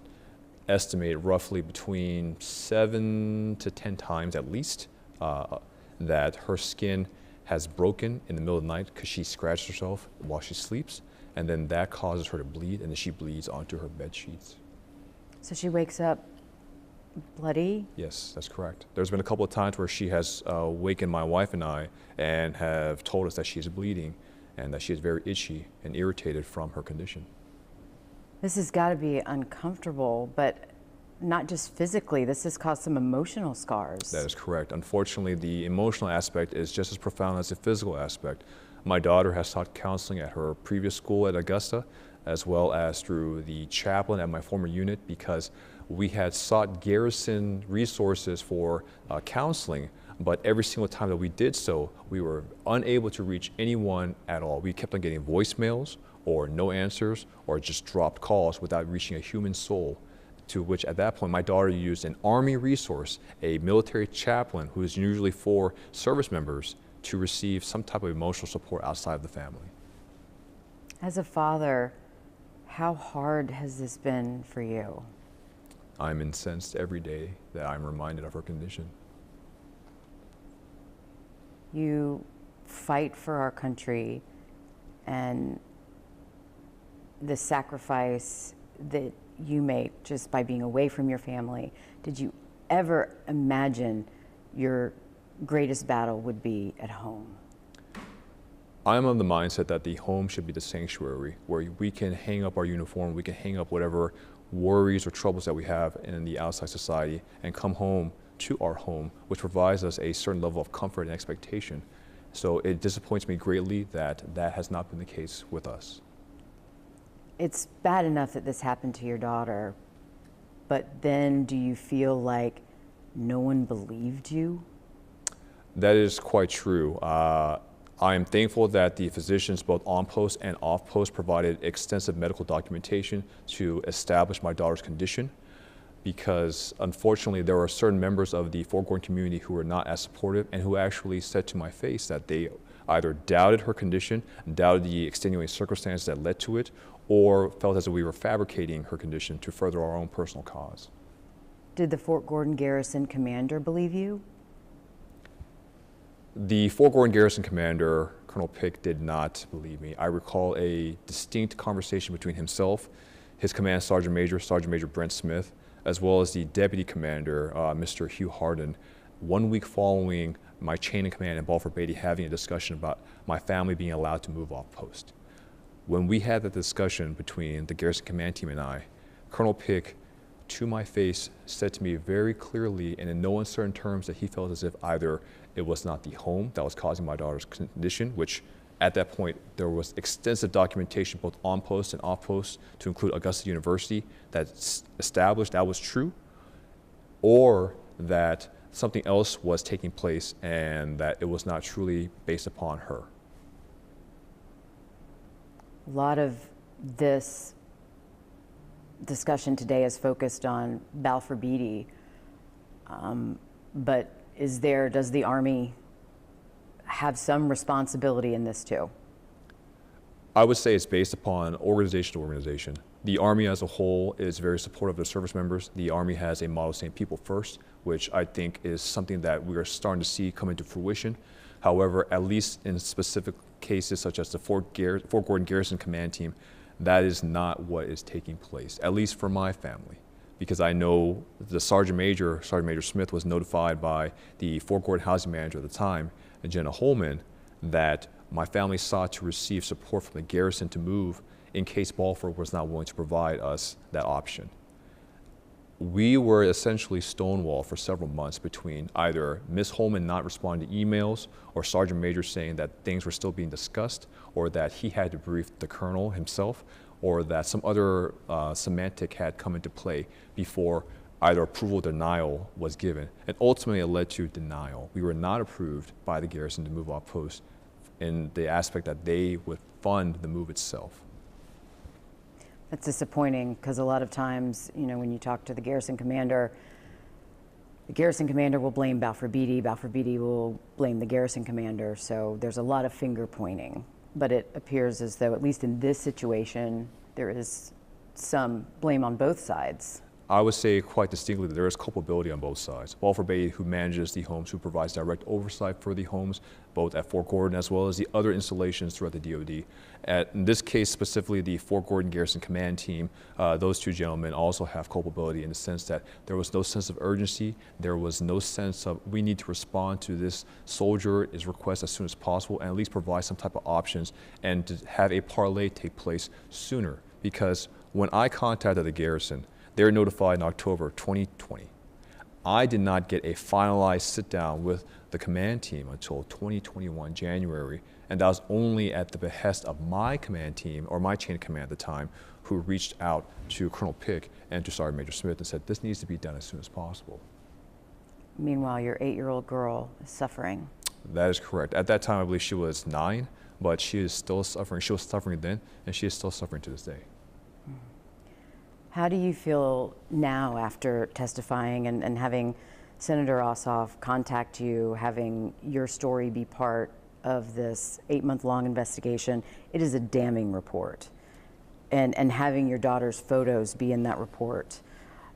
estimate roughly between 7 to 10 times at least that her skin has broken in the middle of the night because she scratched herself while she sleeps, and then that causes her to bleed, and then she bleeds onto her bed sheets. So she wakes up bloody? Yes, that's correct. There's been a couple of times where she has wakened my wife and I and have told us that she's bleeding and that she is very itchy and irritated from her condition. This has got to be uncomfortable, but not just physically. This has caused some emotional scars. That is correct. Unfortunately, the emotional aspect is just as profound as the physical aspect. My daughter has sought counseling at her previous school at Augusta, as well as through the chaplain at my former unit, because we had sought garrison resources for counseling, but every single time that we did so, we were unable to reach anyone at all. We kept on getting voicemails or no answers or just dropped calls without reaching a human soul, to which at that point my daughter used an Army resource, a military chaplain who is usually for service members, to receive some type of emotional support outside of the family. As a father, how hard has this been for you? I'm incensed every day that I'm reminded of her condition. You fight for our country, and the sacrifice that you make just by being away from your family. Did you ever imagine your greatest battle would be at home? I'm of the mindset that the home should be the sanctuary where we can hang up our uniform, we can hang up whatever worries or troubles that we have in the outside society, and come home to our home, which provides us a certain level of comfort and expectation. So it disappoints me greatly that that has not been the case with us. It's bad enough that this happened to your daughter, but then do you feel like no one believed you? That is quite true. I am thankful that the physicians, both on post and off post, provided extensive medical documentation to establish my daughter's condition, because unfortunately there are certain members of the Fort Gordon community who were not as supportive and who actually said to my face that they either doubted her condition, doubted the extenuating circumstances that led to it, or felt as if we were fabricating her condition to further our own personal cause. Did the Fort Gordon Garrison commander believe you? The Fort Gordon Garrison commander, Colonel Pick, did not believe me. I recall a distinct conversation between himself, his command Sergeant Major Brent Smith, as well as the deputy commander, Mr. Hugh Harden, 1 week following my chain of command in Balfour Beatty having a discussion about my family being allowed to move off post. When we had that discussion between the Garrison command team and I, Colonel Pick, to my face, said to me very clearly and in no uncertain terms that he felt as if either it was not the home that was causing my daughter's condition, which At that point, there was extensive documentation both on post and off post to include Augusta University that established that was true, or that something else was taking place and that it was not truly based upon her. A lot of this discussion today is focused on Balfour Beatty, but does the Army have some responsibility in this too? I would say it's based upon organization to organization. The Army as a whole is very supportive of their service members. The Army has a model saying people first, which I think is something that we are starting to see come into fruition. However, at least in specific cases such as the Fort Gordon Garrison Command Team, that is not what is taking place, at least for my family. Because I know the Sergeant Major Smith, was notified by the Fort Gordon housing manager at the time, Jenna Holman, that my family sought to receive support from the garrison to move in case Balfour was not willing to provide us that option. We were essentially stonewalled for several months between either Ms. Holman not responding to emails or Sergeant Major saying that things were still being discussed, or that he had to brief the colonel himself, or that some other semantic had come into play before either approval or denial was given. And ultimately it led to denial. We were not approved by the garrison to move off post in the aspect that they would fund the move itself. That's disappointing, because a lot of times, when you talk to the garrison commander will blame Balfour Beatty will blame the garrison commander. So there's a lot of finger pointing, but it appears as though, at least in this situation, there is some blame on both sides. I would say quite distinctly that there is culpability on both sides. Balfour Beatty, who manages the homes, who provides direct oversight for the homes, both at Fort Gordon as well as the other installations throughout the DoD. In this case, specifically the Fort Gordon Garrison Command Team, those two gentlemen also have culpability in the sense that there was no sense of urgency. There was no sense of, we need to respond to this soldier's request as soon as possible, and at least provide some type of options and to have a parlay take place sooner. Because when I contacted the garrison, they were notified in October 2020. I did not get a finalized sit down with the command team until 2021 January, and that was only at the behest of my command team, or my chain of command at the time, who reached out to Colonel Pick and to Sergeant Major Smith and said, this needs to be done as soon as possible. Meanwhile, your 8-year-old girl is suffering. That is correct. At that time, I believe she was 9, but she is still suffering. She was suffering then, and she is still suffering to this day. How do you feel now after testifying and having Senator Ossoff contact you, having your story be part of this 8-month-long investigation? It is a damning report. And having your daughter's photos be in that report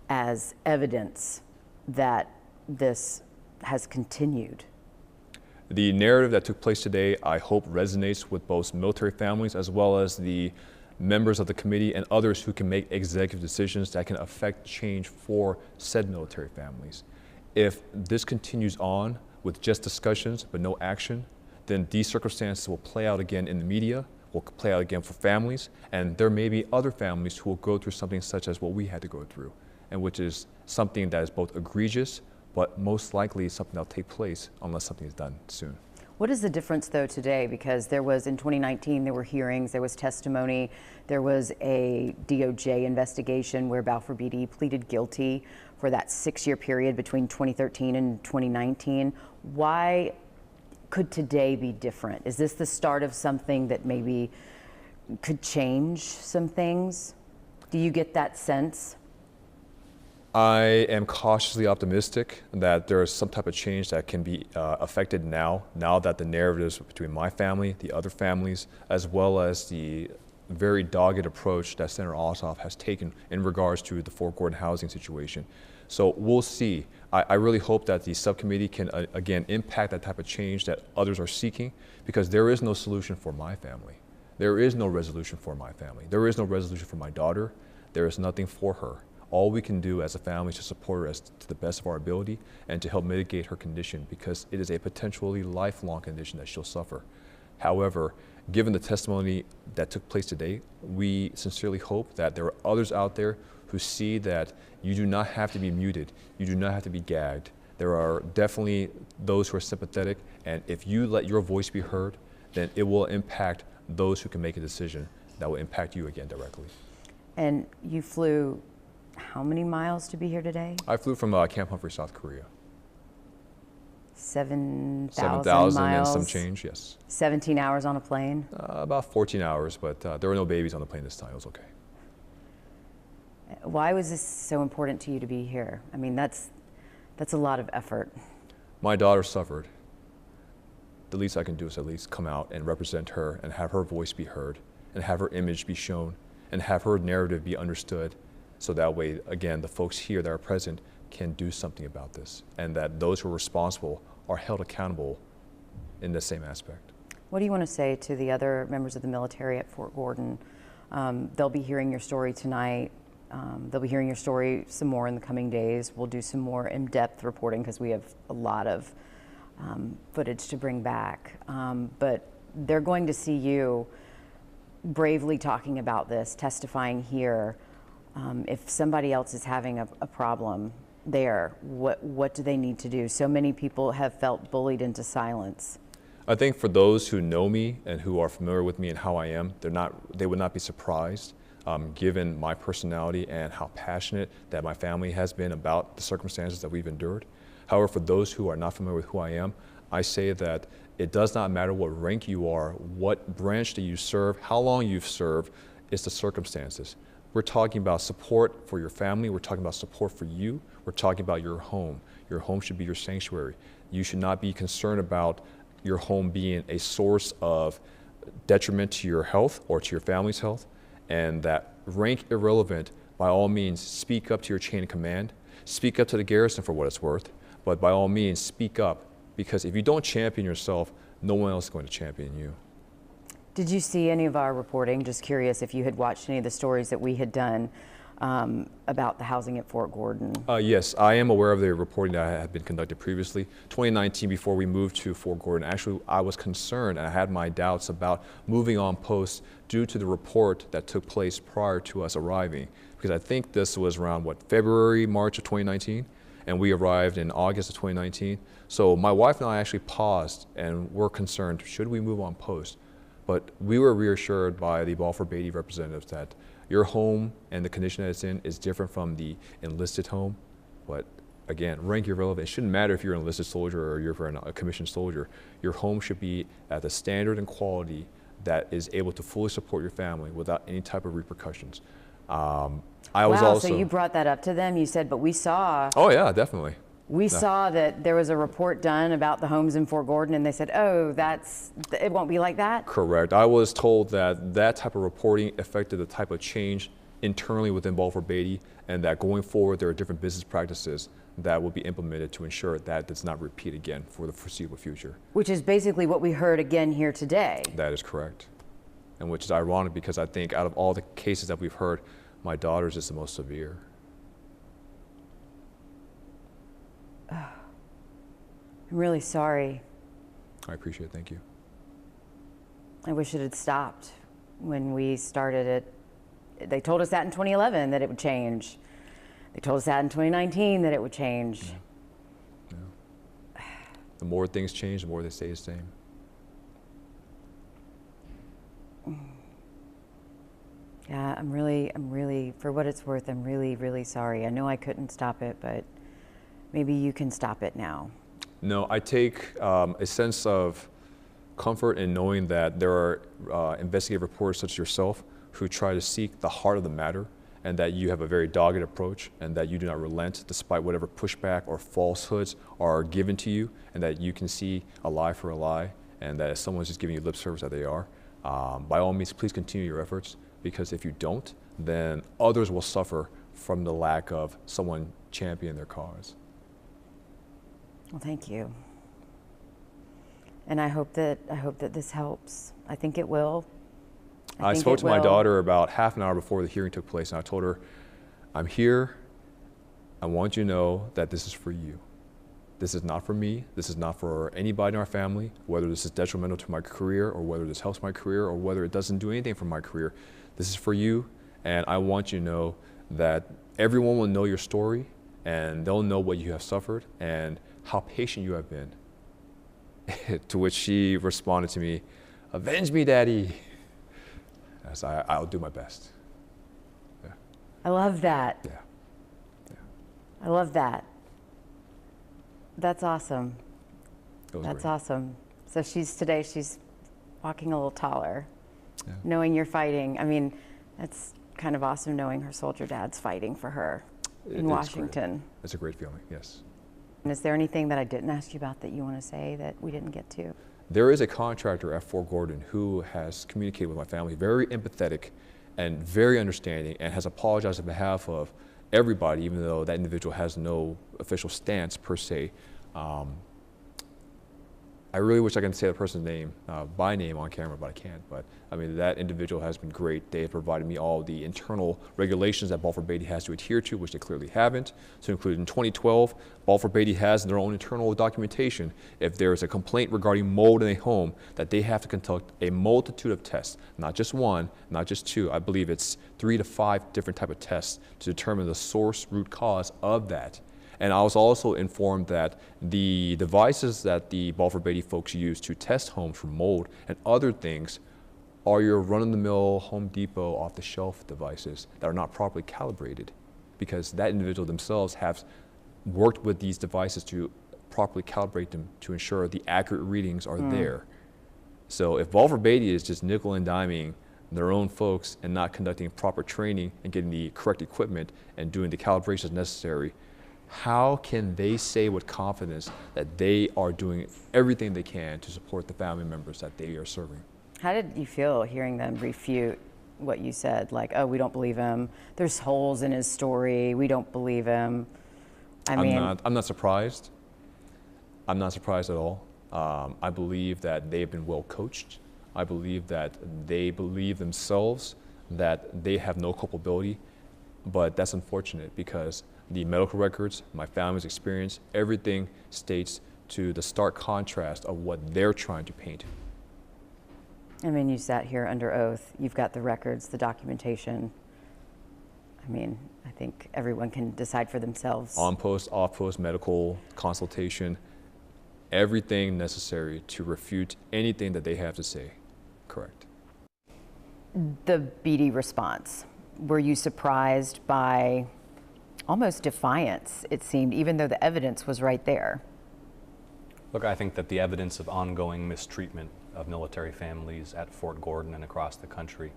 as evidence that this has continued. The narrative that took place today, I hope, resonates with both military families as well as the members of the committee and others who can make executive decisions that can affect change for said military families. If this continues on with just discussions but no action, then these circumstances will play out again in the media, will play out again for families, and there may be other families who will go through something such as what we had to go through, and which is something that is both egregious but most likely something that will take place unless something is done soon. What is the difference, though, today? Because there was, in 2019, there were hearings, there was testimony, there was a DOJ investigation where Balfour Beatty pleaded guilty for that 6-year period between 2013 and 2019. Why could today be different? Is this the start of something that maybe could change some things? Do you get that sense? I am cautiously optimistic that there is some type of change that can be affected now that the narratives between my family, the other families, as well as the very dogged approach that Senator Ossoff has taken in regards to the Fort Gordon housing situation. So we'll see. I really hope that the subcommittee can, again, impact that type of change that others are seeking, because there is no solution for my family. There is no resolution for my family. There is no resolution for my daughter. There is nothing for her. All we can do as a family is to support her to the best of our ability and to help mitigate her condition, because it is a potentially lifelong condition that she'll suffer. However, given the testimony that took place today, we sincerely hope that there are others out there who see that you do not have to be muted, you do not have to be gagged. There are definitely those who are sympathetic, and if you let your voice be heard, then it will impact those who can make a decision that will impact you again directly. And you flew how many miles to be here today? I flew from Camp Humphrey, South Korea. 7,000 7,000 and miles. some change, yes. 17 hours on a plane. About 14 hours, but there were no babies on the plane this time. It was okay. Why was this so important to you to be here? I mean, that's a lot of effort. My daughter suffered. The least I can do is at least come out and represent her and have her voice be heard and have her image be shown and have her narrative be understood. So that way, again, the folks here that are present can do something about this, and that those who are responsible are held accountable in the same aspect. What do you want to say to the other members of the military at Fort Gordon? They'll be hearing your story tonight. They'll be hearing your story some more in the coming days. We'll do some more in-depth reporting because we have a lot of footage to bring back. But they're going to see you bravely talking about this, testifying here. If somebody else is having a problem there, what do they need to do? So many people have felt bullied into silence. I think for those who know me and who are familiar with me and how I am, they would not be surprised, given my personality and how passionate that my family has been about the circumstances that we've endured. However, for those who are not familiar with who I am, I say that it does not matter what rank you are, what branch that you serve, how long you've served, it's the circumstances. We're talking about support for your family. We're talking about support for you. We're talking about your home. Your home should be your sanctuary. You should not be concerned about your home being a source of detriment to your health or to your family's health. And that rank irrelevant, by all means, speak up to your chain of command. Speak up to the garrison for what it's worth. But by all means, speak up. Because if you don't champion yourself, no one else is going to champion you. Did you see any of our reporting? Just curious if you had watched any of the stories that we had done about the housing at Fort Gordon. Yes, I am aware of the reporting that had been conducted previously. 2019, before we moved to Fort Gordon, actually I was concerned and I had my doubts about moving on post due to the report that took place prior to us arriving. Because I think this was around, February, March of 2019? And we arrived in August of 2019. So my wife and I actually paused and were concerned, should we move on post? But we were reassured by the Balfour Beatty representatives that your home and the condition that it's in is different from the enlisted home. But again, rank irrelevant. It shouldn't matter if you're an enlisted soldier or you're a commissioned soldier. Your home should be at the standard and quality that is able to fully support your family without any type of repercussions. So you brought that up to them. You said, but we saw. Oh yeah, definitely. We saw that there was a report done about the homes in Fort Gordon, and they said, oh, it won't be like that? Correct. I was told that that type of reporting affected the type of change internally within Balfour Beatty, and that going forward there are different business practices that will be implemented to ensure that does not repeat again for the foreseeable future. Which is basically what we heard again here today. That is correct. And which is ironic because I think out of all the cases that we've heard, my daughter's is the most severe. I'm really sorry. I appreciate it. Thank you. I wish it had stopped when we started it. They told us that in 2011 that it would change. They told us that in 2019 that it would change. Yeah. Yeah. The more things change, the more they stay the same. Yeah, I'm really, for what it's worth, I'm really, really sorry. I know I couldn't stop it, but maybe you can stop it now. No, I take a sense of comfort in knowing that there are investigative reporters such as yourself who try to seek the heart of the matter, and that you have a very dogged approach, and that you do not relent despite whatever pushback or falsehoods are given to you, and that you can see a lie for a lie, and that if someone's just giving you lip service that they are, by all means, please continue your efforts, because if you don't, then others will suffer from the lack of someone championing their cause. Well, thank you. And I hope that this helps. I think it will. I spoke to my daughter about half an hour before the hearing took place, and I told her, I'm here. I want you to know that this is for you. This is not for me. This is not for anybody in our family, whether this is detrimental to my career or whether this helps my career or whether it doesn't do anything for my career. This is for you, and I want you to know that everyone will know your story, and they'll know what you have suffered and how patient you have been. To which she responded to me, avenge me, Daddy. As I'll do my best. Yeah. I love that. Yeah. Yeah. I love that. That's awesome. It was That's great. awesome. So she's walking a little taller, Yeah. knowing you're fighting. I mean, that's kind of awesome knowing her soldier dad's fighting for her It in is Washington. great. It's a great feeling, yes. And is there anything that I didn't ask you about that you want to say that we didn't get to? There is a contractor at Fort Gordon who has communicated with my family, very empathetic and very understanding, and has apologized on behalf of everybody, even though that individual has no official stance per se. I really wish I could say the person's name by name on camera, but I can't. But I mean, that individual has been great. They have provided me all the internal regulations that Balfour Beatty has to adhere to, which they clearly haven't. So included in 2012, Balfour Beatty has their own internal documentation. If there is a complaint regarding mold in a home, that they have to conduct a multitude of tests, not just one, not just two. I believe it's 3 to 5 different type of tests to determine the source root cause of that. And I was also informed that the devices that the Balfour Beatty folks use to test homes for mold and other things are your run-of-the-mill Home Depot off-the-shelf devices that are not properly calibrated, because that individual themselves have worked with these devices to properly calibrate them to ensure the accurate readings are there. So if Balfour Beatty is just nickel and diming their own folks and not conducting proper training and getting the correct equipment and doing the calibrations necessary, how can they say with confidence that they are doing everything they can to support the family members that they are serving? How did you feel hearing them refute what you said? Like, oh, we don't believe him. There's holes in his story. We don't believe him. I'm not surprised. I'm not surprised at all. I believe that they've been well coached. I believe that they believe themselves that they have no culpability, but that's unfortunate because the medical records, my family's experience, everything states to the stark contrast of what they're trying to paint. I mean, you sat here under oath. You've got the records, the documentation. I mean, I think everyone can decide for themselves. On-post, off-post medical consultation, everything necessary to refute anything that they have to say. Correct. The Beatty response, were you surprised by almost defiance, it seemed, even though the evidence was right there? Look, I think that the evidence of ongoing mistreatment of military families at Fort Gordon and across the country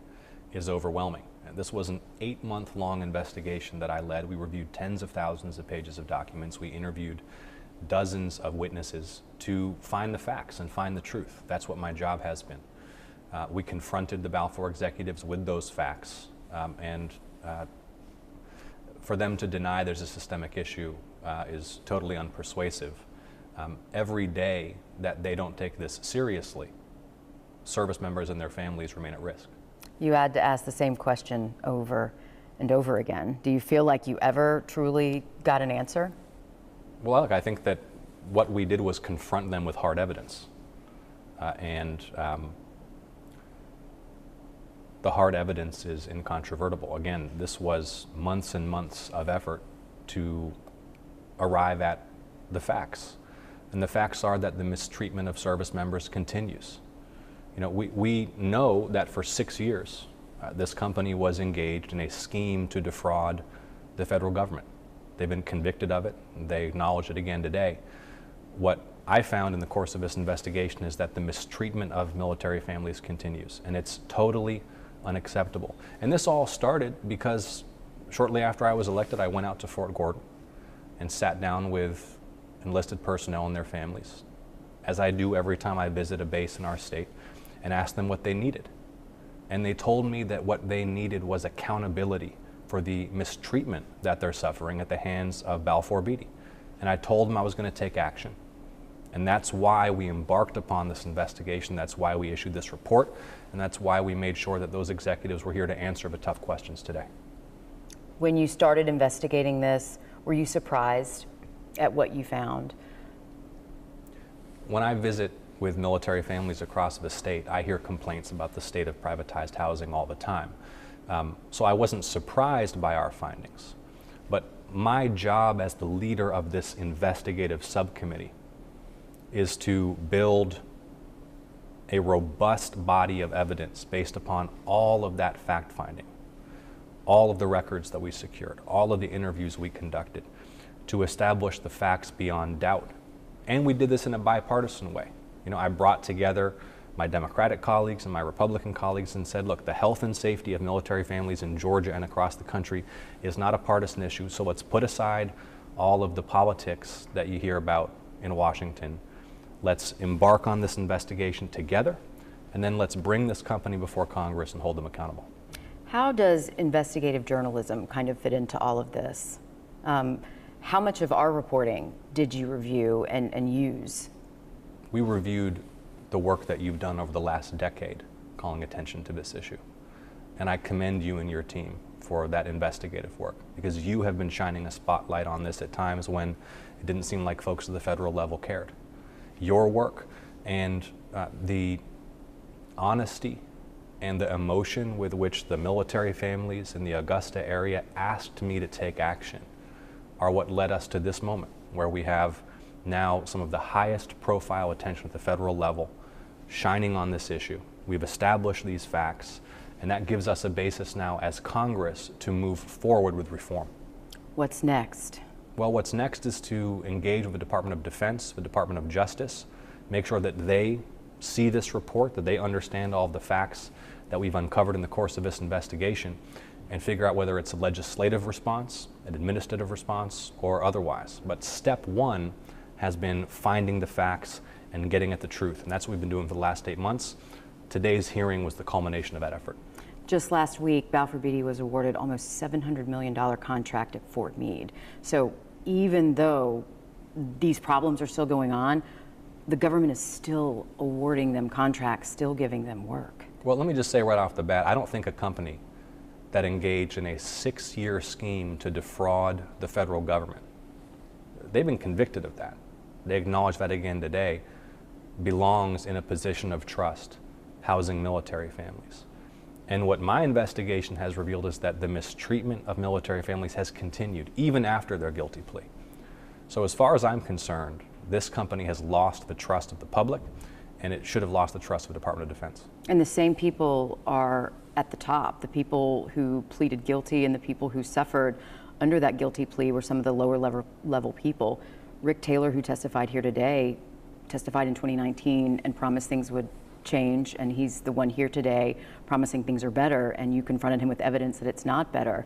is overwhelming. This was an 8-month-long investigation that I led. We reviewed tens of thousands of pages of documents. We interviewed dozens of witnesses to find the facts and find the truth. That's what my job has been. We confronted the Balfour executives with those facts, and for them to deny there's a systemic issue is totally unpersuasive. Every day that they don't take this seriously, service members and their families remain at risk. You had to ask the same question over and over again. Do you feel like you ever truly got an answer? Well, look, I think that what we did was confront them with hard evidence. The hard evidence is incontrovertible. Again, this was months and months of effort to arrive at the facts. And the facts are that the mistreatment of service members continues. You know, we know that for 6 years, this company was engaged in a scheme to defraud the federal government. They've been convicted of it. They acknowledge it again today. What I found in the course of this investigation is that the mistreatment of military families continues, and it's totally unacceptable. And this all started because shortly after I was elected, I went out to Fort Gordon and sat down with enlisted personnel and their families, as I do every time I visit a base in our state, and asked them what they needed. And they told me that what they needed was accountability for the mistreatment that they're suffering at the hands of Balfour Beatty. And I told them I was going to take action. And that's why we embarked upon this investigation. That's why we issued this report. And that's why we made sure that those executives were here to answer the tough questions today. When you started investigating this, were you surprised at what you found? When I visit with military families across the state, I hear complaints about the state of privatized housing all the time. So I wasn't surprised by our findings. But my job as the leader of this investigative subcommittee is to build a robust body of evidence based upon all of that fact finding, all of the records that we secured, all of the interviews we conducted, to establish the facts beyond doubt. And we did this in a bipartisan way. You know, I brought together my Democratic colleagues and my Republican colleagues and said, look, the health and safety of military families in Georgia and across the country is not a partisan issue, so let's put aside all of the politics that you hear about in Washington. Let's embark on this investigation together, and then let's bring this company before Congress and hold them accountable. How does investigative journalism kind of fit into all of this? How much of our reporting did you review and use? We reviewed the work that you've done over the last decade calling attention to this issue. And I commend you and your team for that investigative work, because you have been shining a spotlight on this at times when it didn't seem like folks at the federal level cared. Your work and the honesty and the emotion with which the military families in the Augusta area asked me to take action are what led us to this moment, where we have now some of the highest profile attention at the federal level shining on this issue. We've established these facts, and that gives us a basis now as Congress to move forward with reform. What's next? Well, what's next is to engage with the Department of Defense, the Department of Justice, make sure that they see this report, that they understand all of the facts that we've uncovered in the course of this investigation, and figure out whether it's a legislative response, an administrative response, or otherwise. But step one has been finding the facts and getting at the truth, and that's what we've been doing for the last 8 months. Today's hearing was the culmination of that effort. Just last week, Balfour Beatty was awarded almost $700 million contract at Fort Meade. So even though these problems are still going on, the government is still awarding them contracts, still giving them work. Well, let me just say right off the bat, I don't think a company that engaged in a 6-year scheme to defraud the federal government, they've been convicted of that. They acknowledge that again today, belongs in a position of trust, housing military families. And what my investigation has revealed is that the mistreatment of military families has continued even after their guilty plea. So as far as I'm concerned, this company has lost the trust of the public, and it should have lost the trust of the Department of Defense. And the same people are at the top. The people who pleaded guilty and the people who suffered under that guilty plea were some of the lower level people. Rick Taylor, who testified here today, testified in 2019 and promised things would change, and he's the one here today promising things are better, and you confronted him with evidence that it's not better.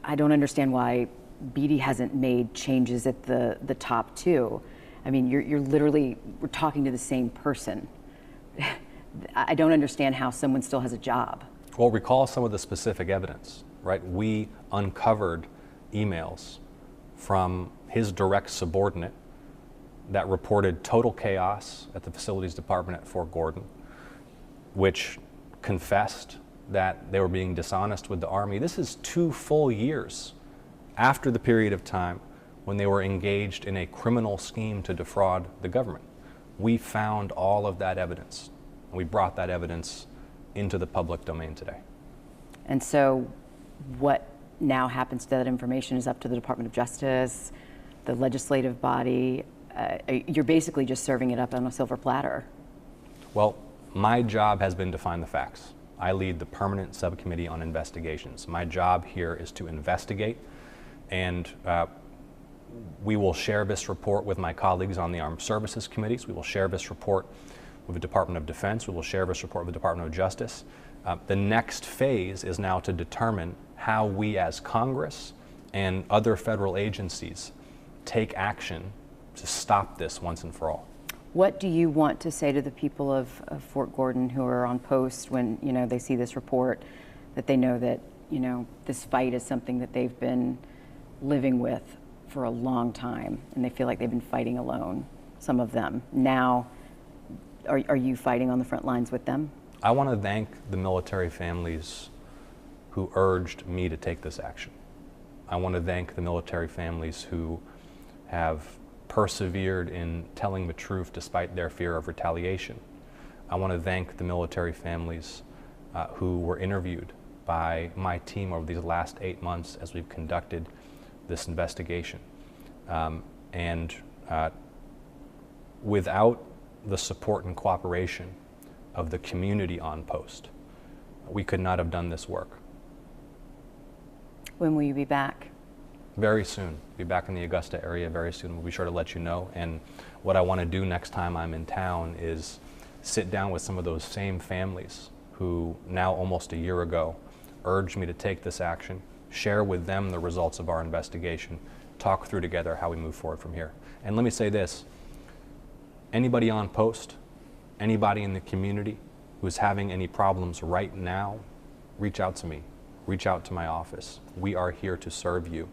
I don't understand why Beatty hasn't made changes at the top too. I mean, you're literally, we're talking to the same person. I don't understand how someone still has a job. Well, recall some of the specific evidence, right? We uncovered emails from his direct subordinate that reported total chaos at the facilities department at Fort Gordon, which confessed that they were being dishonest with the Army. This is 2 full years after the period of time when they were engaged in a criminal scheme to defraud the government. We found all of that evidence, and we brought that evidence into the public domain today. And so what now happens to that information is up to the Department of Justice, the legislative body. You're basically just serving it up on a silver platter. Well, my job has been to find the facts. I lead the Permanent Subcommittee on Investigations. My job here is to investigate, and we will share this report with my colleagues on the Armed Services Committees. We will share this report with the Department of Defense. We will share this report with the Department of Justice. The next phase is now to determine how we as Congress and other federal agencies take action to stop this once and for all. What do you want to say to the people of Fort Gordon who are on post when they see this report, that they know that this fight is something that they've been living with for a long time, and they feel like they've been fighting alone, some of them. Now, are you fighting on the front lines with them? I want to thank the military families who urged me to take this action. I want to thank the military families who have persevered in telling the truth despite their fear of retaliation. I want to thank the military families who were interviewed by my team over these last 8 months as we've conducted this investigation. Without the support and cooperation of the community on post, we could not have done this work. When will you be back? Very soon. Be back in the Augusta area very soon. We'll be sure to let you know. And what I want to do next time I'm in town is sit down with some of those same families who now almost a year ago urged me to take this action, share with them the results of our investigation, talk through together how we move forward from here. And let me say this, anybody on post, anybody in the community who's having any problems right now, reach out to me, reach out to my office. We are here to serve you,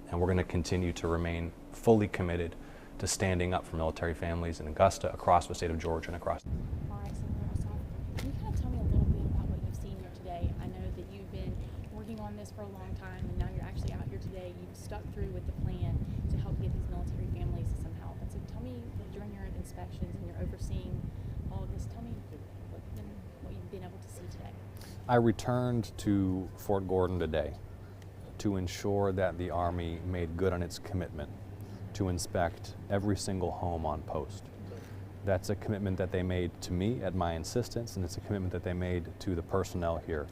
and we're going to continue to remain fully committed to standing up for military families in Augusta, across the state of Georgia, and across. All right, Senator Ossoff, can you kind of tell me a little bit about what you've seen here today? I know that you've been working on this for a long time, and now you're actually out here today. You've stuck through with the plan to help get these military families some help. And so tell me, during your inspections and you're overseeing all of this, tell me what you've been able to see today. I returned to Fort Gordon today to ensure that the Army made good on its commitment to inspect every single home on post. That's a commitment that they made to me at my insistence, and it's a commitment that they made to the personnel here